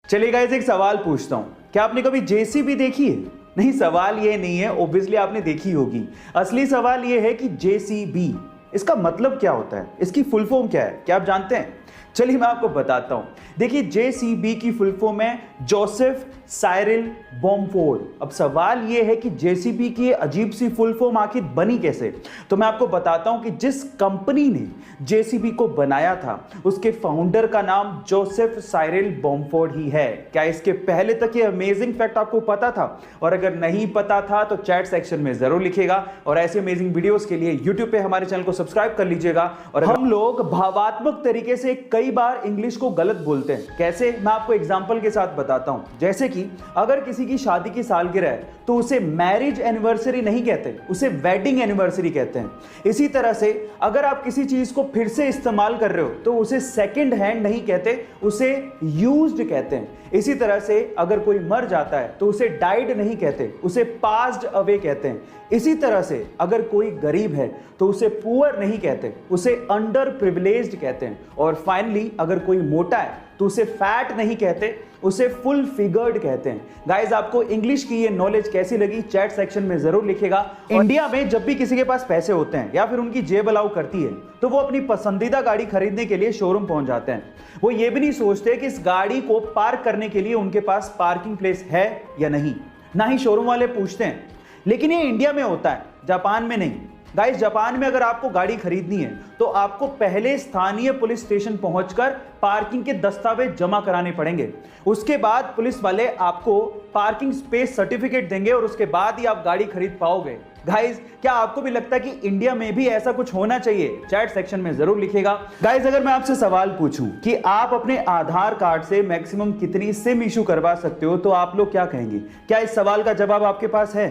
चलिए गाइस, एक सवाल पूछता हूं, क्या आपने कभी जेसीबी देखी है? नहीं, सवाल ये नहीं है, ओब्वियसली आपने देखी होगी। असली सवाल ये है कि जेसीबी इसका मतलब क्या होता है, इसकी फुल फॉर्म क्या है, क्या आप जानते हैं? चलिए मैं आपको बताता हूं। देखिए, जेसीबी की फुल फॉर्म है जोसेफ साइरिल बॉम्फोर्ड। अब सवाल यह है कि जेसीबी की अजीब सी फुल फॉर्म आखिर बनी कैसे? तो मैं आपको बताता हूं कि जिस कंपनी ने जेसीबी को बनाया था उसके फाउंडर का नाम जोसेफ साइरिल बॉम्फोर्ड ही है। क्या इसके पहले तक ये अमेजिंग फैक्ट आपको पता था? और अगर नहीं पता था तो चैट सेक्शन में जरूर लिखिएगा। और ऐसे अमेजिंग वीडियोस के लिए यूट्यूब पे हमारे चैनल को सब्सक्राइब कर लीजिएगा। और हम लोग भावात्मक तरीके से कई बार इंग्लिश को गलत बोलते हैं। कैसे? मैं आपको एग्जांपल के साथ बताता हूं। जैसे कि अगर किसी की शादी की सालगिरह है तो उसे मैरिज एनिवर्सरी नहीं कहते, उसे वेडिंग एनिवर्सरी कहते हैं। इसी तरह से अगर आप किसी चीज को फिर से इस्तेमाल कर रहे हो तो उसे सेकंड हैंड नहीं कहते, उसे यूज्ड कहते हैं। इसी तरह से अगर कोई मर जाता है तो उसे डाइड नहीं कहते, उसे पास्ड अवे कहते हैं। इसी तरह से अगर कोई गरीब है तो उसे पुअर नहीं कहते, उसे अंडर प्रिविलेज्ड कहते हैं। और फाइनली अगर कोई मोटा है तो उसे फैट नहीं कहते, उसे फुल फिगर्ड कहते हैं। गाइस, आपको इंग्लिश की ये नॉलेज कैसी लगी चैट सेक्शन में जरूर लिखिएगा। इंडिया में जब भी किसी के पास पैसे होते हैं या फिर उनकी जेब अलाउ करती है तो वो अपनी पसंदीदा गाड़ी खरीदने के लिए शोरूम पहुंच जाते हैं। वो ये भी नहीं सोचते कि इस गाड़ी को पार्क करने के लिए उनके पास पार्किंग प्लेस है या नहीं, ना ही शोरूम वाले पूछते हैं। लेकिन ये इंडिया में होता है, जापान में नहीं। गाइस, जापान में अगर आपको गाड़ी खरीदनी है तो आपको पहले स्थानीय पुलिस स्टेशन पहुंचकर पार्किंग के दस्तावेज जमा कराने पड़ेंगे। उसके बाद पुलिस वाले आपको पार्किंग स्पेस सर्टिफिकेट देंगे और उसके बाद ही आप गाड़ी खरीद पाओगे। गाइस, क्या आपको भी लगता है कि इंडिया में भी ऐसा कुछ होना चाहिए? चैट सेक्शन में जरूर लिखिएगा। गाइस, अगर मैं आपसे सवाल पूछूं कि आप अपने आधार कार्ड से मैक्सिमम कितनी सिम इशू करवा सकते हो तो आप लोग क्या कहेंगे? क्या इस सवाल का जवाब आपके पास है?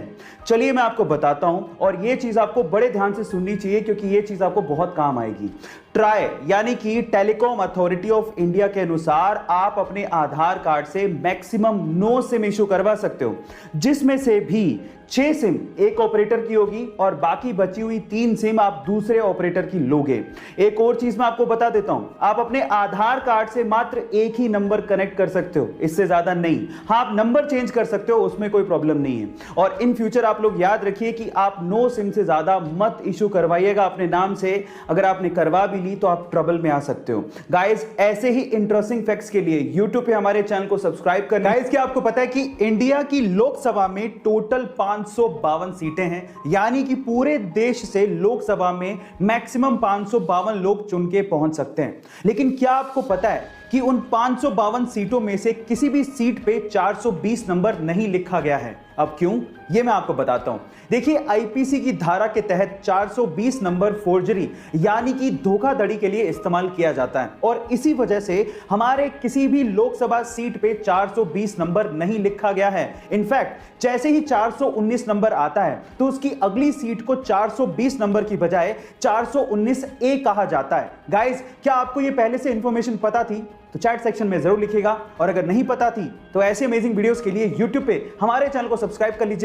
चलिए मैं आपको बताता हूं, और ये चीज आपको बड़े ध्यान से सुननी चाहिए क्योंकि ये चीज आपको बहुत काम आएगी। ट्राई यानी कि टेलीकॉम अथॉरिटी ऑफ इंडिया के अनुसार आप अपने आधार कार्ड से मैक्सिमम 9 सिम इशू करवा सकते हो, जिसमें से भी 6 सिम एक ऑपरेटर की होगी और बाकी बची हुई 3 सिम आप दूसरे ऑपरेटर की लोगे। एक और चीज मैं आपको बता देता हूं, आप अपने आधार कार्ड से मात्र एक ही नंबर कनेक्ट कर सकते हो, इससे ज्यादा नहीं। हाँ, आप नंबर चेंज कर सकते हो, उसमें कोई प्रॉब्लम नहीं है। और इन फ्यूचर आप लोग याद रखिए कि आप 9 सिम से ज्यादा मत इशू करवाइएगा अपने नाम से। अगर आपने करवा भी ली तो आप ट्रबल में आ सकते हो। गाइस, ऐसे ही इंटरेस्टिंग फैक्ट्स के लिए यूट्यूब पे हमारे चैनल को सब्सक्राइब कर। गाइस, क्या आपको पता है कि इंडिया की लोकसभा में टोटल 552 सीटें हैं, यानी कि पूरे देश से लोकसभा में मैक्सिमम 552 लोग चुन के पहुंच सकते हैं। लेकिन क्या आपको पता है कि उन 552 सीटों में से किसी भी सीट पे 420 नंबर नहीं लिखा गया है? अब क्यों, ये मैं आपको बताता हूं। देखिए, आईपीसी की धारा के तहत 420 नंबर फोर्जरी यानी कि धोखाधड़ी के लिए इस्तेमाल किया जाता है, और इसी वजह से हमारे किसी भी लोकसभा सीट पे 420 नंबर नहीं लिखा गया है। इनफैक्ट जैसे ही 419 नंबर आता है तो उसकी अगली सीट को 420 नंबर की बजाय 419A कहा जाता है। गाइस, क्या आपको ये पहले से इंफॉर्मेशन पता थी? तो चैट सेक्शन में जरूर लिखिएगा। और अगर नहीं पता थी तो ऐसे अमेजिंग वीडियोस के लिए यूट्यूब पे हमारे चैनल को सब्सक्राइब कर लीजिए।